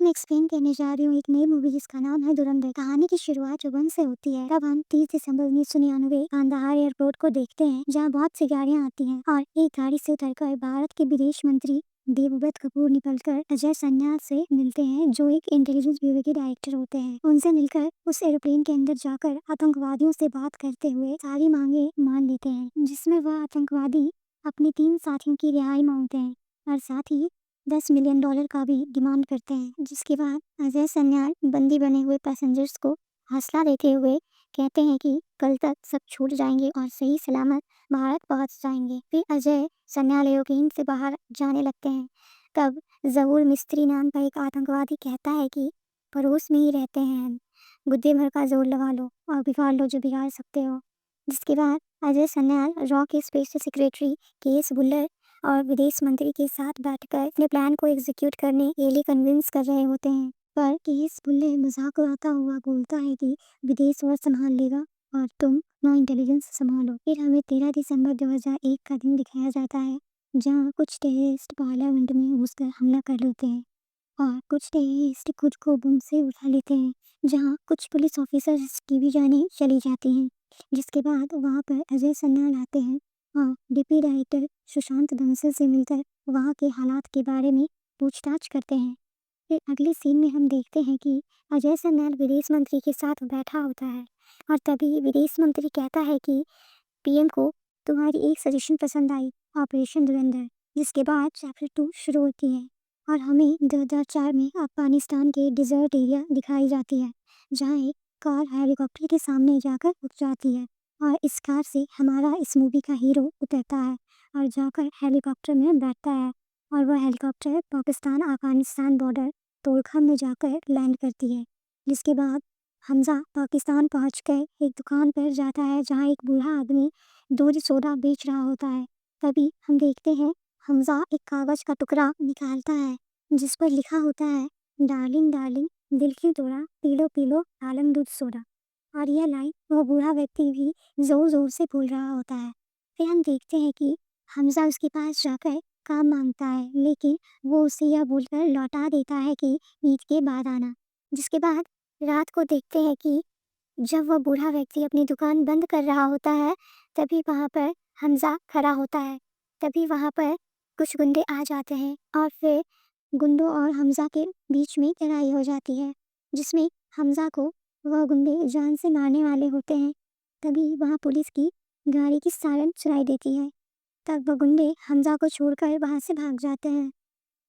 मैं एक्सप्लेन करने जा रही हूँ एक नई मूवी जिसका नाम है धुरंधर। कहानी की शुरुआत जो वन से होती है। तब हम 30 दिसंबर 1999 कांदाहार एयरपोर्ट को देखते हैं, जहाँ बहुत सी गाड़ियाँ आती हैं और एक गाड़ी से उतरकर भारत के विदेश मंत्री देवव्रत कपूर निकलकर अजय सन्याल से मिलते हैं, जो एक इंटेलिजेंस ब्यूरो के डायरेक्टर होते हैं। उनसे मिलकर उस एरोप्लेन के अंदर जाकर आतंकवादियों से बात करते हुए सारी मांगे मान लेते हैं, जिसमें वह आतंकवादी अपने 3 साथियों की रिहाई मांगते हैं और साथ ही $10 मिलियन का भी डिमांड करते हैं। जिसके बाद अजय सन्याल बंदी बने हुए पैसेंजर्स को हौसला देते हुए कहते हैं कि कल तक सब छूट जाएंगे और सही सलामत भारत पहुंच जाएंगे। फिर अजय सन्याल एरोप्लेन से बाहर जाने लगते हैं। तब जहूर मिस्त्री नाम का एक आतंकवादी कहता है कि पड़ोस में ही रहते हैं हम, गुद्दे भर का जोर लगा लो और बिगाड़ लो जो बिगाड़ सकते हो। जिसके बाद अजय सन्याल रॉ के स्पेशल सेक्रेटरी के.एस. भुल्लर और विदेश मंत्री के साथ बैठकर अपने प्लान को एग्जीक्यूट करने के लिए कन्विंस कर रहे होते हैं। पर के.एस. भुल्लर मजाक उड़ाता हुआ बोलता है कि विदेश और संभाल लेगा और तुम नो इंटेलिजेंस संभालो। फिर हमें 13 दिसंबर 2001 का दिन दिखाया जाता है, जहाँ कुछ टेररिस्ट पार्लियामेंट में घुसकर हमला कर लेते हैं और कुछ टेररिस्ट खुद को बम से उठा लेते हैं, जहाँ कुछ पुलिस ऑफिसर्स की भी जानें चली जाती हैं। जिसके बाद वहाँ पर अजय सन्याल आते हैं और डिप्टी डायरेक्टर सुशांत बंसल से मिलकर वहाँ के हालात के बारे में पूछताछ करते हैं। फिर अगले सीन में हम देखते हैं कि अजय सन्याल विदेश मंत्री के साथ बैठा होता है और तभी विदेश मंत्री कहता है कि पीएम को तुम्हारी एक सजेशन पसंद आई, ऑपरेशन धुरंधर। जिसके बाद चैप्टर 2 शुरू होती है और हमें 2004 में अफगानिस्तान के डिजर्ट एरिया दिखाई जाती है, जहाँ एक कार हेलीकॉप्टर के सामने जाकर रुक जाती है और इस कार से हमारा इस मूवी का हीरो उतरता है और जाकर हेलीकॉप्टर में बैठता है और वह हेलीकॉप्टर पाकिस्तान अफगानिस्तान बॉर्डर तोड़खाम में जाकर लैंड करती है। जिसके बाद हमजा पाकिस्तान पहुंचकर एक दुकान पर जाता है, जहां एक बूढ़ा आदमी दूध सोडा बेच रहा होता है। तभी हम देखते हैं हमजा एक कागज का टुकड़ा निकालता है जिस पर लिखा होता है, डार्लिंग डार्लिंग दिल की तोड़ा, पीलो पीलो आलम दूध सोडा। और यह लाइन वह बूढ़ा व्यक्ति भी जोर जोर से बोल रहा होता है। फिर हम देखते हैं कि हमजा उसके पास जाकर काम मांगता है, लेकिन वो उसे यह बोलकर लौटा देता है कि ईद के बाद आना। जिसके बाद रात को देखते हैं कि जब वह बूढ़ा व्यक्ति अपनी दुकान बंद कर रहा होता है, तभी वहाँ पर हमजा खड़ा होता है। तभी वहाँ पर कुछ गुंडे आ जाते हैं और फिर गुंडों और हमजा के बीच में लड़ाई हो जाती है, जिसमें हमजा को वह गुंडे जान से मारने वाले होते हैं। तभी वहाँ पुलिस की गाड़ी की सायरन सुनाई देती है। तब वह गुंडे हमजा को छोड़कर वहाँ से भाग जाते हैं।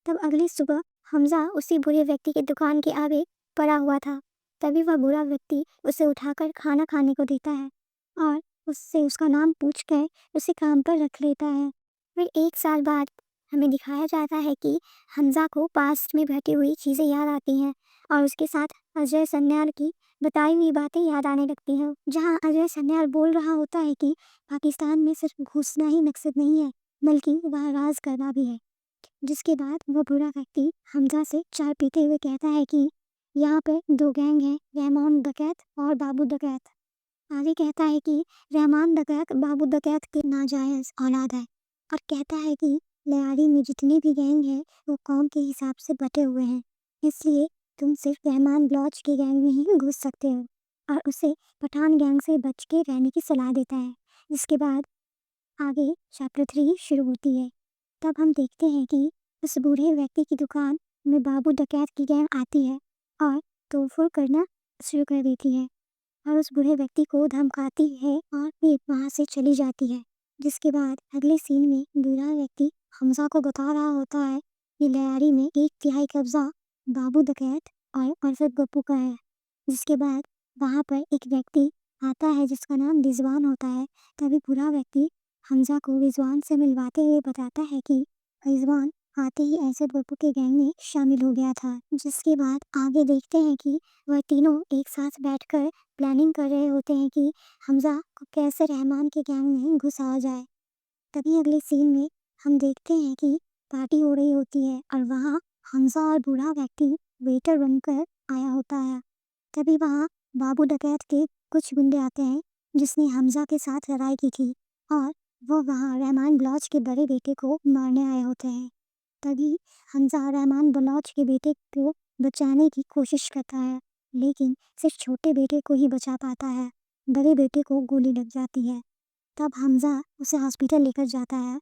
तब अगली सुबह हमजा उसी बुरे व्यक्ति की दुकान के आगे पड़ा हुआ था। तभी वह बुरा व्यक्ति उसे उठाकर खाना खाने को देता है और उससे उसका नाम पूछकर उसे काम पर रख लेता है। फिर 1 साल बाद हमें दिखाया जाता है कि हमजा को पास्ट में घटी हुई चीज़ें याद आती हैं और उसके साथ अजय सन्याल की बताई हुई बातें याद आने लगती हैं, जहाँ अजय सन्याल बोल रहा होता है कि पाकिस्तान में सिर्फ घुसना ही मकसद नहीं है, बल्कि वह राज करना भी है। जिसके बाद वह बुरा व्यक्ति हमजा से चाय पीते हुए कहता है कि यहाँ पर 2 गैंग हैं, रहमान डकैत और बाबू डकैत। आगे कहता है कि रहमान डकैत बाबू डकैत के नाजायज औलाद है और कहता है कि लयारी में जितने भी गैंग हैं वो कौम के हिसाब से बटे हुए हैं, इसलिए तुम सिर्फ रहमान ब्लॉच के गैंग में ही घुस सकते हो और उसे पठान गैंग से बच के रहने की सलाह देता है। जिसके बाद आगे चैप्टर 3 शुरू होती है। तब हम देखते हैं कि उस बूढ़े व्यक्ति की दुकान में बाबू डकैत की गैंग आती है और तोड़फोड़ करना शुरू कर देती है और उस बूढ़े व्यक्ति को धमकाती है और फिर वहाँ से चली जाती है। जिसके बाद अगले सीन में बूढ़ा व्यक्ति हमजा को बता रहा होता है कि लयारी में 1/3 कब्जा बाबू डकैत और अरशद गप्पू का है। जिसके बाद वहाँ पर एक व्यक्ति आता है जिसका नाम रिजवान होता है। तभी बूढ़ा व्यक्ति हमजा को रिजवान से मिलवाते हुए बताता है कि रिजवान आते ही अरशद गप्पू के गैंग में शामिल हो गया था। जिसके बाद आगे देखते हैं कि वह तीनों एक साथ बैठकर प्लानिंग कर रहे होते हैं कि हमजा को कैसे रहमान के गैंग में घुसाया जाए। तभी अगले सीन में हम देखते हैं कि पार्टी हो रही होती है और वहाँ हमजा और बूढ़ा व्यक्ति वेटर बनकर आया होता है। तभी वहाँ बाबू डकैत के कुछ गुंडे आते हैं जिसने हमजा के साथ लड़ाई की थी और वो वहाँ रहमान बलोच के बड़े बेटे को मारने आए होते हैं। तभी हमजा रहमान बलोच के बेटे को बचाने की कोशिश करता है, लेकिन सिर्फ छोटे बेटे को ही बचा पाता है। बड़े बेटे को गोली लग जाती है। तब हमजा उसे हॉस्पिटल लेकर जाता है,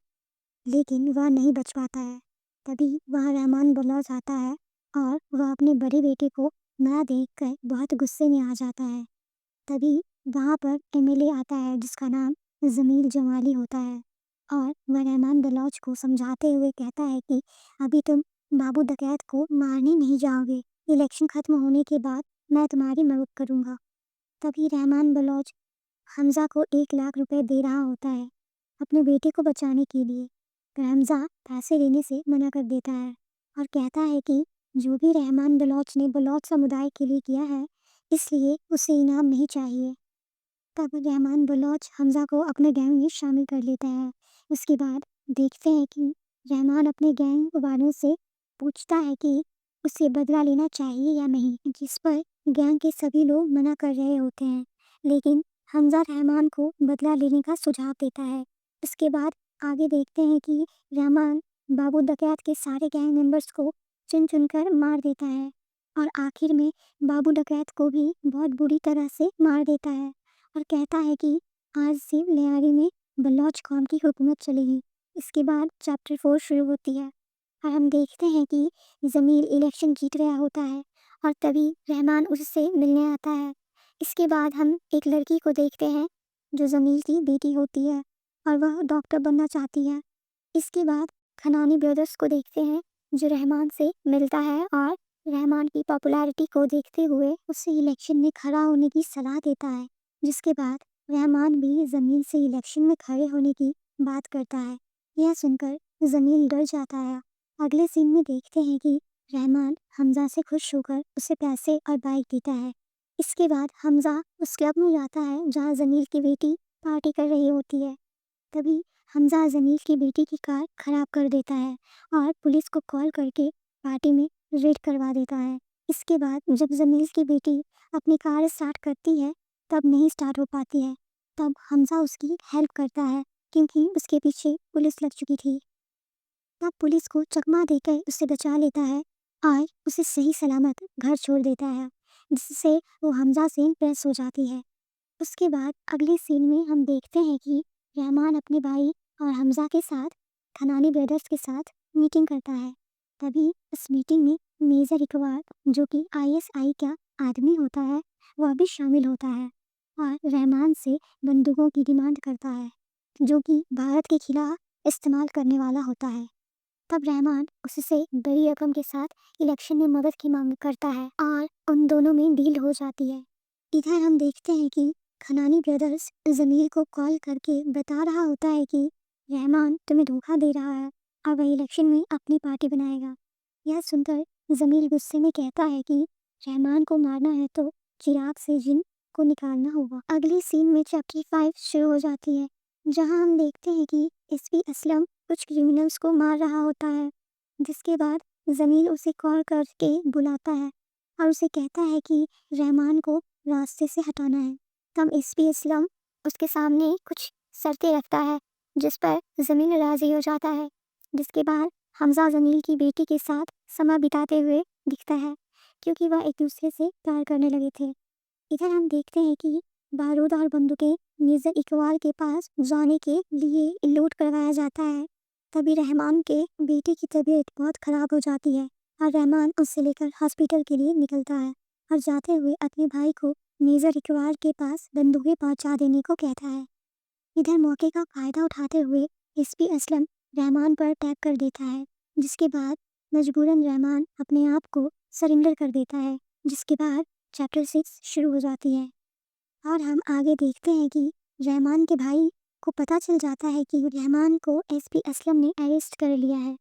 लेकिन वह नहीं बच पाता है। तभी वहाँ रहमान बलौच आता है और वह अपने बड़े बेटे को ना देखकर बहुत गुस्से में आ जाता है। तभी वहाँ पर एमएलए आता है जिसका नाम जमील जमाली होता है और वह रहमान बलौच को समझाते हुए कहता है कि अभी तुम बाबू डकैत को मारने नहीं जाओगे। इलेक्शन खत्म होने के बाद मैं तुम्हारी मदद करूँगा। तभी रहमान बलौच हमजा को 1 लाख रुपए दे रहा होता है अपने बेटे को बचाने के लिए, पर हमजा पैसे लेने से मना कर देता है और कहता है कि जो भी रहमान बलौच ने बलौच समुदाय के लिए किया है, इसलिए उसे इनाम नहीं चाहिए। तब रहमान बलौच हमजा को अपने गैंग में शामिल कर लेता है। उसके बाद देखते हैं कि रहमान अपने गैंग वालों से पूछता है कि उसे बदला लेना चाहिए या नहीं, जिस पर गैंग के सभी लोग मना कर रहे होते हैं, लेकिन हमजा रहमान को बदला लेने का सुझाव देता है। इसके बाद आगे देखते हैं कि रहमान बाबू डकैत के सारे गैंग मेंबर्स को चुन चुनकर मार देता है और आखिर में बाबू डकैत को भी बहुत बुरी तरह से मार देता है और कहता है कि आज से लियारी में बलौच कौम की हुकूमत चलेगी। इसके बाद चैप्टर 4 शुरू होती है और हम देखते हैं कि जमील इलेक्शन जीत रहा होता है और तभी रहमान उससे मिलने आता है। इसके बाद हम एक लड़की को देखते हैं जो जमील की बेटी होती है और वह डॉक्टर बनना चाहती है। इसके बाद खनानी ब्रदर्स को देखते हैं जो रहमान से मिलता है और रहमान की पॉपुलैरिटी को देखते हुए उसे इलेक्शन में खड़ा होने की सलाह देता है, जिसके बाद रहमान भी जमील से इलेक्शन में खड़े होने की बात करता है। यह सुनकर जमील डर जाता है। अगले सीन में देखते हैं कि रहमान हमजा से खुश होकर उसे पैसे और बाइक देता है। इसके बाद हमजा उस क्लब में जाता है जहाँ जमील की बेटी पार्टी कर रही होती है। तभी हमजा जमील की बेटी की कार खराब कर देता है और पुलिस को कॉल करके पार्टी में रेड करवा देता है। इसके बाद जब जमील की बेटी अपनी कार स्टार्ट करती है तब नहीं स्टार्ट हो पाती है। तब हमजा उसकी हेल्प करता है क्योंकि उसके पीछे पुलिस लग चुकी थी। तब पुलिस को चकमा देकर उसे बचा लेता है और उसे सही सलामत घर छोड़ देता है, जिससे वो हमजा से इम्प्रेस हो जाती है। उसके बाद अगले सीन में हम देखते हैं कि रहमान अपने भाई और हमजा के साथ खनानी ब्रदर्स के साथ मीटिंग करता है। तभी इस मीटिंग में मेजर इकबाल जो कि आईएसआई का आदमी होता है वह भी शामिल होता है और रहमान से बंदूकों की डिमांड करता है जो कि भारत के खिलाफ इस्तेमाल करने वाला होता है। तब रहमान उससे बड़ी रकम के साथ इलेक्शन में मदद की मांग करता है और उन दोनों में डील हो जाती है। इधर हम देखते हैं कि खनानी ब्रदर्स जमील को कॉल करके बता रहा होता है कि रहमान तुम्हें धोखा दे रहा है और वह इलेक्शन में अपनी पार्टी बनाएगा। यह सुनकर जमील गुस्से में कहता है कि रहमान को मारना है तो चिराग से जिन को निकालना होगा। अगली सीन में चैप्टर 5 शुरू हो जाती है जहां हम देखते हैं कि एसपी असलम कुछ क्रिमिनल्स को मार रहा होता है, जिसके बाद जमील उसे कॉल करके बुलाता है और उसे कहता है कि रहमान को रास्ते से हटाना है। तब एसपी असलम उसके सामने कुछ शर्तें रखता है जिस पर जमील राजी हो जाता है, जिसके बाद हमजा जमील की बेटी के साथ समय बिताते हुए दिखता है क्योंकि वह एक दूसरे से प्यार करने लगे थे। इधर हम देखते हैं कि बारूद और बंदूकें मेजर इकबाल के पास जाने के लिए लूट करवाया जाता है। तभी रहमान के बेटे की तबीयत बहुत खराब हो जाती है और रहमान उसे लेकर हॉस्पिटल के लिए निकलता है और जाते हुए अपने भाई को मेजर इकबाल के पास बंदूकें पहुंचा देने को कहता है। इधर मौके का फायदा उठाते हुए एसपी असलम रहमान पर अटैक कर देता है, जिसके बाद मजबूरन रहमान अपने आप को सरेंडर कर देता है, जिसके बाद चैप्टर 6 शुरू हो जाती है और हम आगे देखते हैं कि रहमान के भाई को पता चल जाता है कि रहमान को एसपी असलम ने अरेस्ट कर लिया है।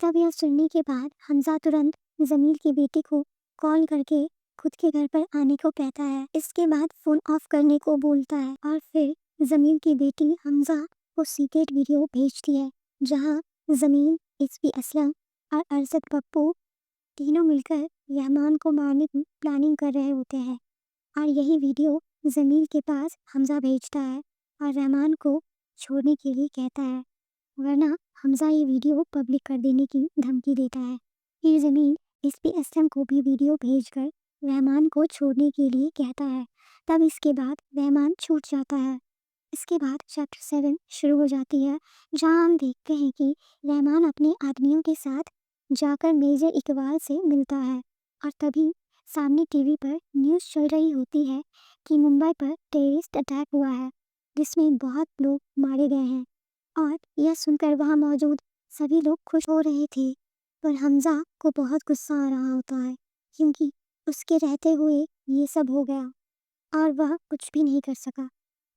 तब यह सुनने के बाद हमजा तुरंत जमील की बेटी को कॉल करके खुद के घर पर आने को कहता है। इसके बाद फोन ऑफ करने को बोलता है और फिर जमील की बेटी हमजा को सीक्रेट वीडियो भेजती है जहां जमील, एसपी असलम और अरशद पप्पू तीनों मिलकर रहमान को मारने की प्लानिंग कर रहे होते हैं और यही वीडियो जमील के पास हमजा भेजता है और रहमान को छोड़ने के लिए कहता है, वरना हमजा ये वीडियो पब्लिक कर देने की धमकी देता है। फिर जमील एसपी असलम को भी वीडियो भेजकर रहमान को छोड़ने के लिए कहता है। तब इसके बाद रहमान छूट जाता है। इसके बाद चैप्टर 7 शुरू हो जाती है, जहां हम देखते हैं कि रहमान अपने आदमियों के साथ जाकर मेजर इकबाल से मिलता है और तभी सामने टीवी पर न्यूज़ चल रही होती है कि मुंबई पर टेररिस्ट अटैक हुआ है जिसमें बहुत लोग मारे गए हैं। और यह सुनकर वहां मौजूद सभी लोग खुश हो रहे थे, पर हमजा को बहुत गुस्सा आ रहा होता है क्योंकि उसके रहते हुए ये सब हो गया और वह कुछ भी नहीं कर सका।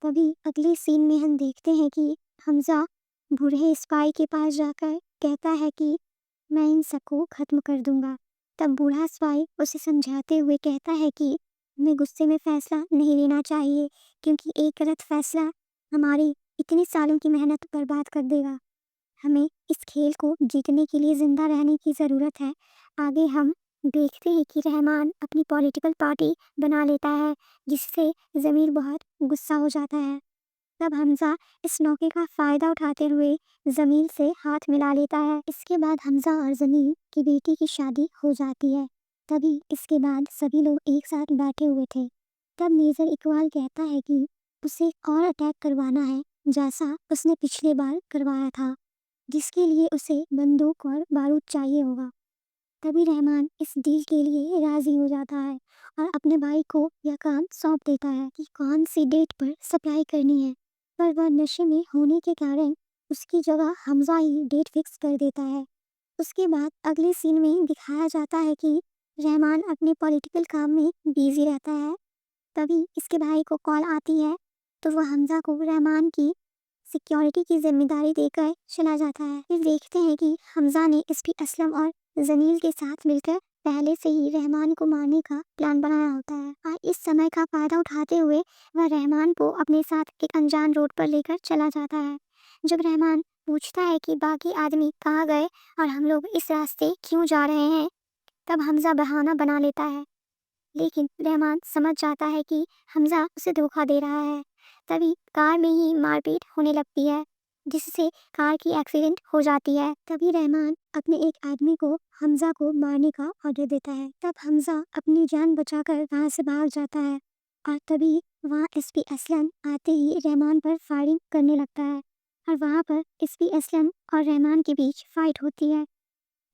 तभी अगले सीन में हम देखते हैं कि हमजा बूढ़े स्पाई के पास जाकर कहता है कि मैं इन सबको खत्म कर दूंगा। तब बूढ़ा स्पाई उसे समझाते हुए कहता है कि हमें गुस्से में फैसला नहीं लेना चाहिए क्योंकि एक गलत फैसला हमारी इतने सालों की मेहनत बर्बाद कर देगा। हमें इस खेल को जीतने के लिए जिंदा रहने की ज़रूरत है। आगे हम देखते हैं कि रहमान अपनी पॉलिटिकल पार्टी बना लेता है जिससे ज़मीर बहुत गुस्सा हो जाता है। तब हमजा इस मौके का फ़ायदा उठाते हुए ज़मीर से हाथ मिला लेता है। इसके बाद हमजा और ज़मीर की बेटी की शादी हो जाती है। तभी इसके बाद सभी लोग एक साथ बैठे हुए थे। तब मेजर इकबाल कहता है कि उसे और अटैक करवाना है जैसा उसने पिछले बार करवाया था, जिसके लिए उसे बंदूक और बारूद चाहिए होगा। तभी रहमान इस डील के लिए राजी हो जाता है और अपने भाई को यह काम सौंप देता है कि कौन सी डेट पर सप्लाई करनी है, पर वह नशे में होने के कारण उसकी जगह हमजा ही डेट फिक्स कर देता है। उसके बाद अगले सीन में दिखाया जाता है कि रहमान अपने पॉलिटिकल काम में बिजी रहता है। तभी इसके भाई को कॉल आती है तो वह हमजा को रहमान की सिक्योरिटी की जिम्मेदारी देकर चला जाता है। फिर देखते हैं कि हमजा ने एसपी असलम और जमील के साथ मिलकर पहले से ही रहमान को मारने का प्लान बनाया होता है और इस समय का फायदा उठाते हुए वह रहमान को अपने साथ एक अनजान रोड पर लेकर चला जाता है। जब रहमान पूछता है कि बाकी आदमी कहाँ गए और हम लोग इस रास्ते क्यों जा रहे हैं, तब हमजा बहाना बना लेता है, लेकिन रहमान समझ जाता है कि हमजा उसे धोखा दे रहा है। तभी कार में ही मारपीट होने लगती है जिससे कार की एक्सीडेंट हो जाती है। तभी रहमान अपने एक आदमी को हमजा को मारने का ऑर्डर देता है। तब हमजा अपनी जान बचाकर वहां से भाग जाता है और तभी वहां एसपी असलम आते ही रहमान पर फायरिंग करने लगता है और वहां पर एसपी असलम और रहमान के बीच फाइट होती है।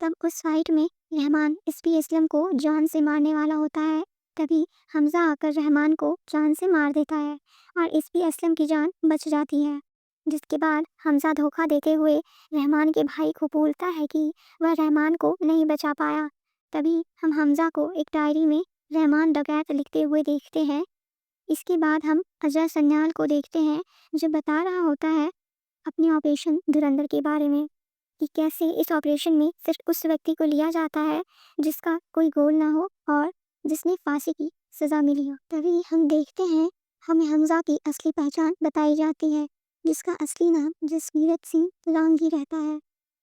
तब उस फाइट में रहमान एसपी असलम को जान से मारने वाला होता है। तभी हमजा आकर रहमान को जान से मार देता है और एसपी असलम की जान बच जाती है। जिसके बाद हमजा धोखा देते हुए रहमान के भाई को बोलता है कि वह रहमान को नहीं बचा पाया। तभी हम हमजा को एक डायरी में रहमान डकैत लिखते हुए देखते हैं। इसके बाद हम अजय सन्याल को देखते हैं जो बता रहा होता है अपने ऑपरेशन धुरंधर के बारे में कि कैसे इस ऑपरेशन में सिर्फ उस व्यक्ति को लिया जाता है जिसका कोई गोल ना हो और जिसने फांसी की सजा मिली हो। तभी हम देखते हैं हमें हमजा की असली पहचान बताई जाती है जिसका असली नाम जसवीरत सिंह लांगी रहता है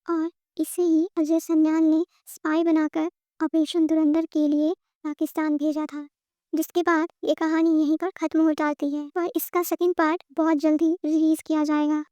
और इसे ही अजय सन्याल ने स्पाई बनाकर ऑपरेशन धुरंधर के लिए पाकिस्तान भेजा था। जिसके बाद ये कहानी यहीं पर खत्म हो जाती है और इसका सेकंड पार्ट बहुत जल्दी रिलीज किया जाएगा।